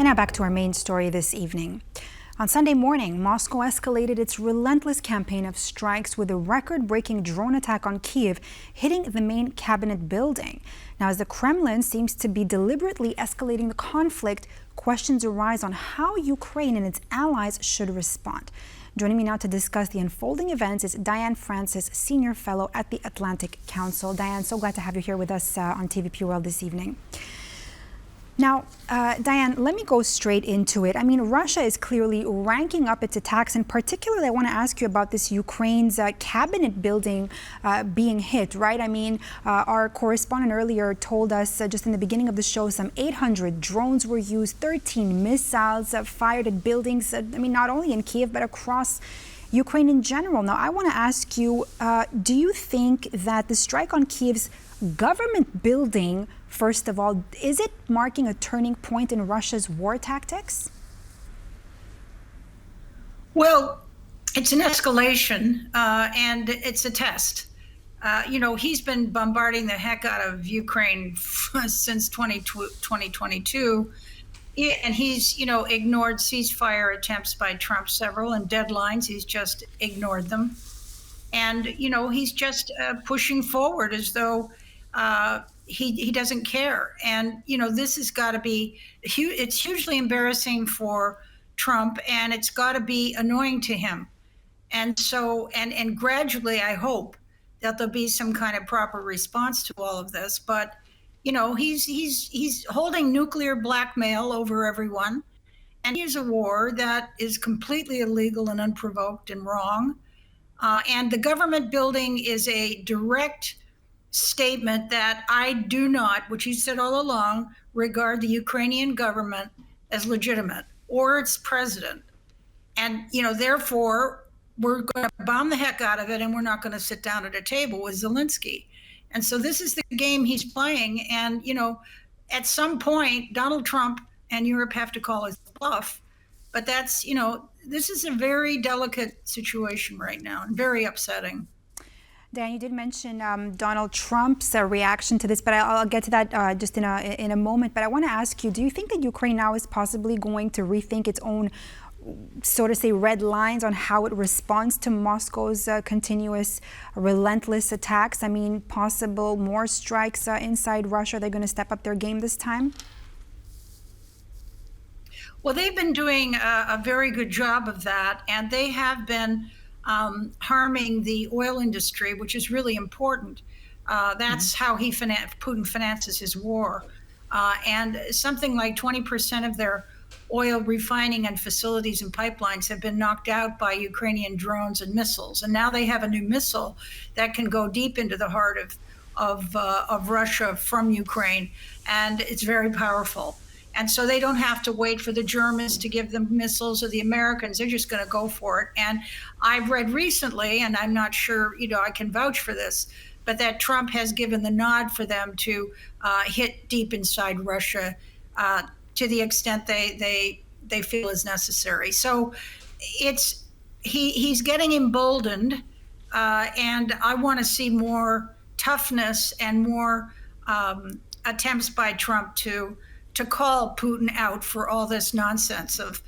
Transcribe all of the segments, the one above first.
And now back to our main story this evening. On Sunday morning, Moscow escalated its relentless campaign of strikes with a record-breaking drone attack on Kyiv, hitting the main cabinet building. Now, as the Kremlin seems to be deliberately escalating the conflict, questions arise on how Ukraine and its allies should respond. Joining me now to discuss the unfolding events is Diane Francis, Senior Fellow at the Atlantic Council. Diane, so glad to have you here with us on TVP World this evening. Now, Diane, let me go straight into it. I mean, Russia is clearly ranking up its attacks, and particularly I want to ask you about this Ukraine's cabinet building being hit, right? I mean, our correspondent earlier told us just in the beginning of the show some 800 drones were used, 13 missiles fired at buildings, I mean, not only in Kyiv, but across Ukraine in general. Now, I want to ask you, do you think that the strike on Kyiv's government building, first of all, is it marking a turning point in Russia's war tactics? Well, it's an escalation and it's a test. He's been bombarding the heck out of Ukraine since 2022. And he's, ignored ceasefire attempts by Trump, several, and deadlines. He's just ignored them. And, he's just pushing forward as though he doesn't care. And, this has got to be, it's hugely embarrassing for Trump, and it's got to be annoying to him. And so, and gradually, I hope that there'll be some kind of proper response to all of this. But, he's holding nuclear blackmail over everyone. And here's a war that is completely illegal and unprovoked and wrong. And the government building is a direct statement that I do not, which he said all along, regard the Ukrainian government as legitimate or its president. And, therefore, we're going to bomb the heck out of it, and we're not going to sit down at a table with Zelensky. And so this is the game he's playing. And, at some point, Donald Trump and Europe have to call his bluff. But that's, this is a very delicate situation right now and very upsetting. Dan, you did mention Donald Trump's reaction to this, but I'll get to that just in a moment. But I want to ask you, do you think that Ukraine now is possibly going to rethink its own, so to say, red lines on how it responds to Moscow's continuous relentless attacks? I mean, possible more strikes inside Russia. Are they going to step up their game this time? Well, they've been doing a very good job of that, and they have been harming the oil industry, which is really important. That's how Putin finances his war. And something like 20% of their oil refining and facilities and pipelines have been knocked out by Ukrainian drones and missiles. And now they have a new missile that can go deep into the heart of Russia from Ukraine. And it's very powerful. And so they don't have to wait for the Germans to give them missiles or the Americans. They're just going to go for it. And I've read recently, and I'm not sure, I can vouch for this, but that Trump has given the nod for them to hit deep inside Russia to the extent they feel is necessary. So he's getting emboldened, and I want to see more toughness and more attempts by Trump to call Putin out for all this nonsense of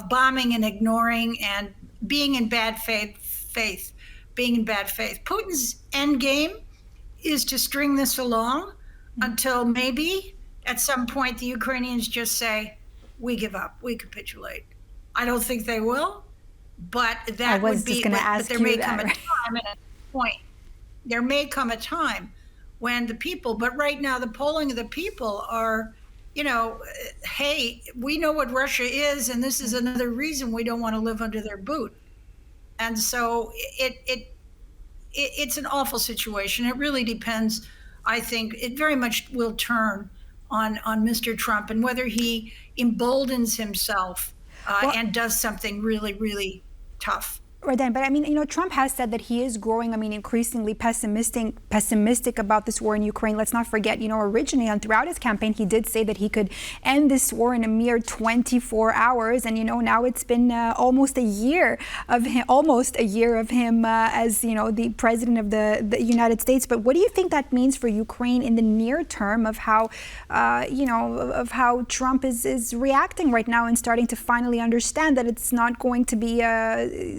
bombing and ignoring and being in bad faith. Putin's end game is to string this along until maybe at some point the Ukrainians just say, we give up, we capitulate. I don't think they will, but that would be, but there may come a time at a point. There may come a time when the people, but right now the polling of the people are, hey, we know what Russia is, and this is another reason we don't want to live under their boot. And so it's an awful situation. It really depends. I think it very much will turn on Mr. Trump and whether he emboldens himself and does something really, really tough. Right, Dan, but I mean, Trump has said that he is growing, increasingly pessimistic about this war in Ukraine. Let's not forget, originally and throughout his campaign, he did say that he could end this war in a mere 24 hours. And, now it's been almost a year of him, as, the president of the United States. But what do you think that means for Ukraine in the near term of how, of how Trump is reacting right now and starting to finally understand that it's not going to be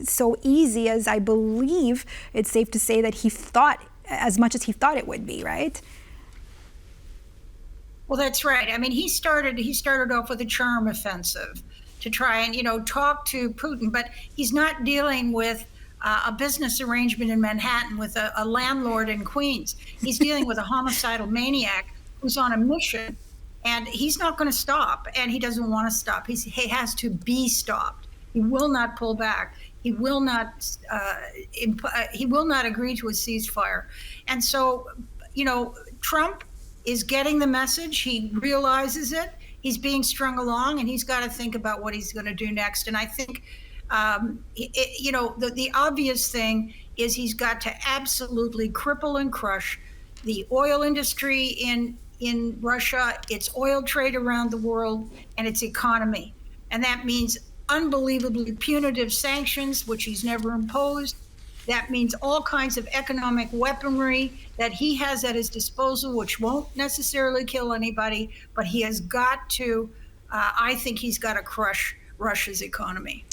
so easy as I believe it's safe to say that he thought, as much as he thought it would be, right? Well, that's right. I mean, he started off with a charm offensive to try and, talk to Putin, but he's not dealing with a business arrangement in Manhattan with a landlord in Queens. He's dealing with a homicidal maniac who's on a mission, and he's not going to stop, and he doesn't want to stop. He has to be stopped. He will not pull back. He will not agree to a ceasefire. And so, Trump is getting the message. He realizes it. He's being strung along, and he's got to think about what he's going to do next. And I think, the obvious thing is he's got to absolutely cripple and crush the oil industry in Russia, its oil trade around the world, and its economy. And that means unbelievably punitive sanctions, which he's never imposed. That means all kinds of economic weaponry that he has at his disposal, which won't necessarily kill anybody, but he has got to, I think he's got to crush Russia's economy.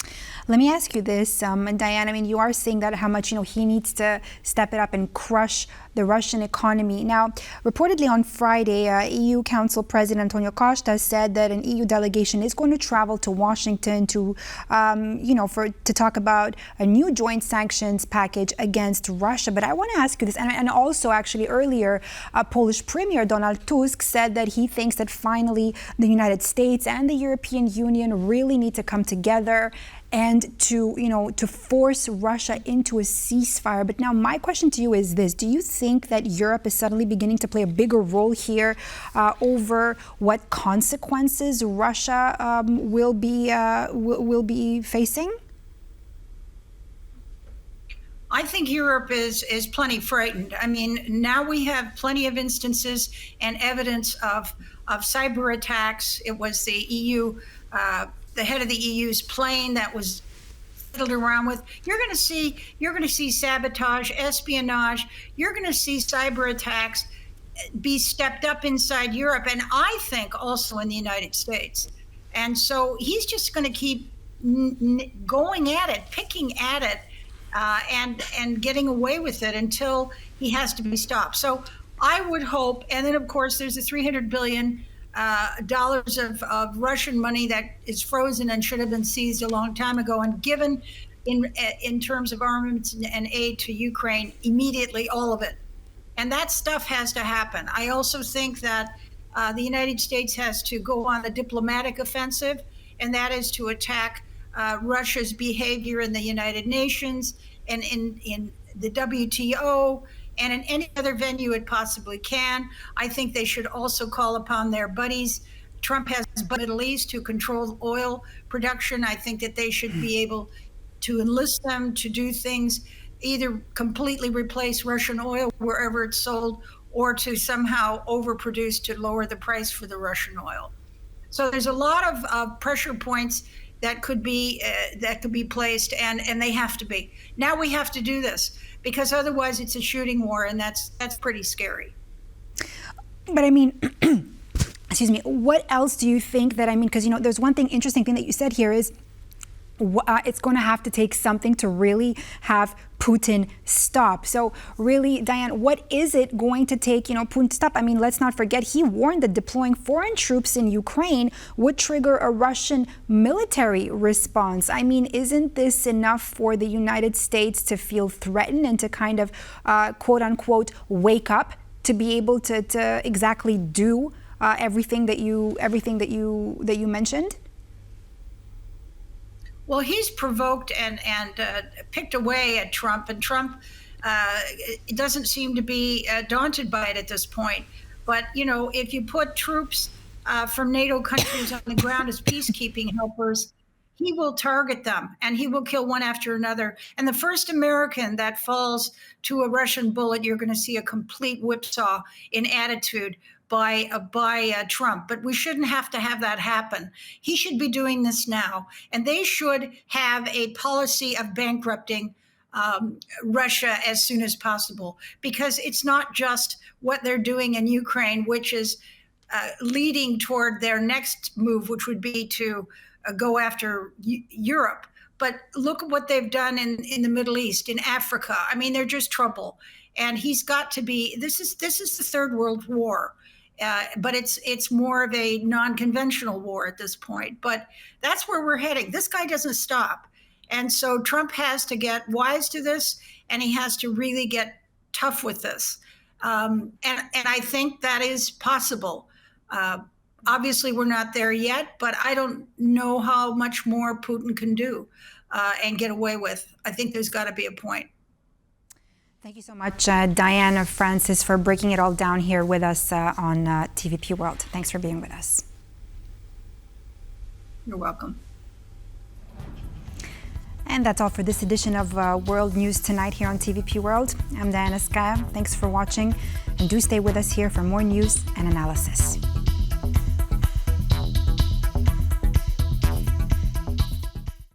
Let me ask you this, Diane. You are saying that how much he needs to step it up and crush the Russian economy. Now, reportedly on Friday, EU Council President Antonio Costa said that an EU delegation is going to travel to Washington to, to talk about a new joint sanctions package against Russia. But I want to ask you this, and also actually earlier, Polish Premier Donald Tusk said that he thinks that finally the United States and the European Union really need to come together and to force Russia into a ceasefire. But now my question to you is this: do you think that Europe is suddenly beginning to play a bigger role here over what consequences Russia will be facing? I think Europe is plenty frightened. Now we have plenty of instances and evidence of cyber attacks. It was the EU. The head of the EU's plane that was fiddled around with. You're going to see sabotage, espionage. You're going to see cyber attacks be stepped up inside Europe, and I think also in the United States. And so he's just going to keep going at it, picking at it, and getting away with it until he has to be stopped. So I would hope, and then of course there's the $300 billion dollars of Russian money that is frozen and should have been seized a long time ago and given in terms of armaments and aid to Ukraine immediately, all of it. And that stuff has to happen. I also think that the United States has to go on the diplomatic offensive, and that is to attack Russia's behavior in the United Nations and in the WTO and in any other venue it possibly can. I think they should also call upon their buddies. Trump has the Middle East to control oil production. I think that they should be able to enlist them to do things, either completely replace Russian oil wherever it's sold, or to somehow overproduce to lower the price for the Russian oil. So there's a lot of pressure points that could be placed, and they have to be. Now we have to do this, because otherwise it's a shooting war, and that's pretty scary. But excuse me, what else do you think that, because there's one interesting thing that you said here is it's going to have to take something to really have Putin stop. So really, Diane, what is it going to take, Putin to stop? Let's not forget, he warned that deploying foreign troops in Ukraine would trigger a Russian military response. Isn't this enough for the United States to feel threatened and to kind of, quote unquote, wake up to be able to exactly do everything that you mentioned? Well, he's provoked and picked away at Trump, and Trump doesn't seem to be daunted by it at this point. But, if you put troops from NATO countries on the ground as peacekeeping helpers, he will target them and he will kill one after another. And the first American that falls to a Russian bullet, you're going to see a complete whipsaw in attitude by Trump. But we shouldn't have to have that happen. He should be doing this now. And they should have a policy of bankrupting Russia as soon as possible, because it's not just what they're doing in Ukraine, which is leading toward their next move, which would be to go after Europe. But look at what they've done in the Middle East, in Africa. I mean, they're just trouble. And he's got to be, this is the Third World War. But it's more of a non-conventional war at this point. But that's where we're heading. This guy doesn't stop. And so Trump has to get wise to this, and he has to really get tough with this. And I think that is possible. Obviously, we're not there yet, but I don't know how much more Putin can do and get away with. I think there's got to be a point. Thank you so much, Diane Francis, for breaking it all down here with us on TVP World. Thanks for being with us. You're welcome. And that's all for this edition of World News Tonight here on TVP World. I'm Diana Skaya. Thanks for watching, and do stay with us here for more news and analysis.